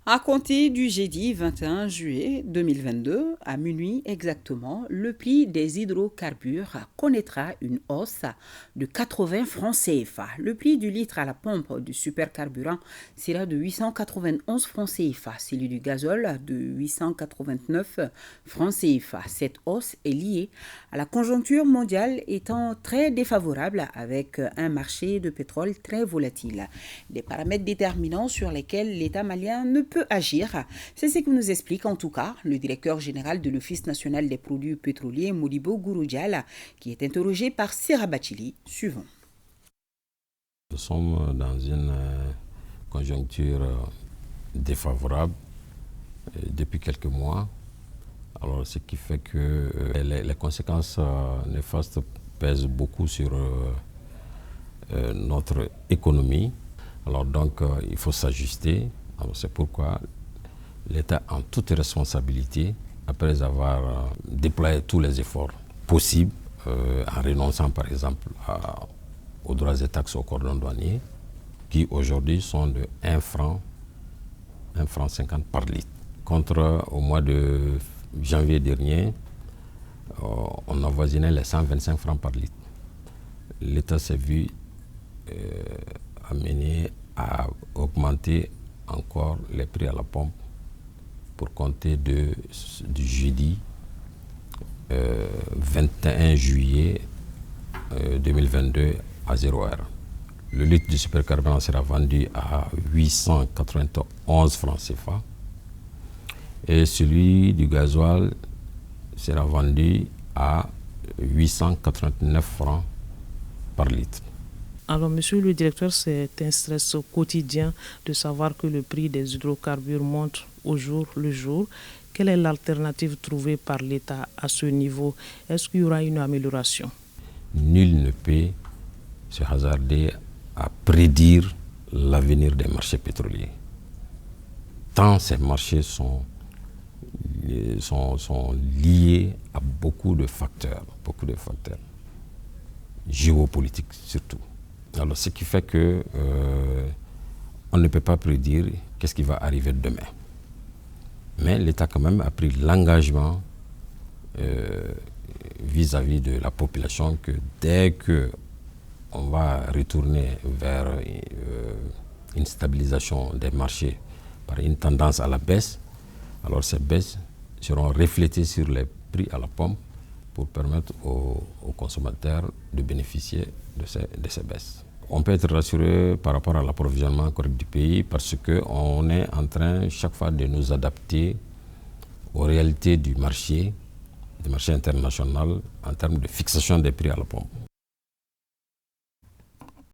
À compter du jeudi 21 juillet 2022, à minuit exactement, le prix des hydrocarbures connaîtra une hausse de 80 francs CFA. Le prix du litre à la pompe du supercarburant sera de 891 francs CFA, celui du gazole de 889 francs CFA. Cette hausse est liée à la conjoncture mondiale étant très défavorable avec un marché de pétrole très volatile. Des paramètres déterminants sur lesquels l'État malien ne peut agir. C'est ce que nous explique en tout cas le directeur général de l'Office national des produits pétroliers, Modibo Gouroudial, qui est interrogé par Serra Bachili. Suivant. Nous sommes dans une conjoncture défavorable depuis quelques mois. Alors, ce qui fait que les conséquences néfastes pèsent beaucoup sur notre économie. Alors donc, il faut s'ajuster. Alors c'est pourquoi l'État, en toute responsabilité, après avoir déployé tous les efforts possibles, en renonçant par exemple aux droits et taxes au cordon douanier, qui aujourd'hui sont de 1 franc 50 par litre. Contre au mois de janvier dernier, on avoisinait les 125 francs par litre. L'État s'est vu amené à augmenter encore les prix à la pompe pour compter du jeudi 21 juillet 2022 à 0 heure. Le litre du supercarburant sera vendu à 891 francs CFA et celui du gasoil sera vendu à 889 francs par litre. Alors, monsieur le directeur, c'est un stress quotidien de savoir que le prix des hydrocarbures monte au jour le jour. Quelle est l'alternative trouvée par l'État à ce niveau? Est-ce qu'il y aura une amélioration? Nul ne peut se hasarder à prédire l'avenir des marchés pétroliers. Tant ces marchés sont liés à beaucoup de facteurs géopolitiques surtout. Alors, ce qui fait que on ne peut pas prédire qu'est-ce qui va arriver demain. Mais l'État quand même a pris l'engagement vis-à-vis de la population que dès que on va retourner vers une stabilisation des marchés par une tendance à la baisse, alors ces baisses seront reflétées sur les prix à la pompe pour permettre aux consommateurs de bénéficier de ces baisses. On peut être rassuré par rapport à l'approvisionnement correct du pays parce qu'on est en train chaque fois de nous adapter aux réalités du marché international en termes de fixation des prix à la pompe.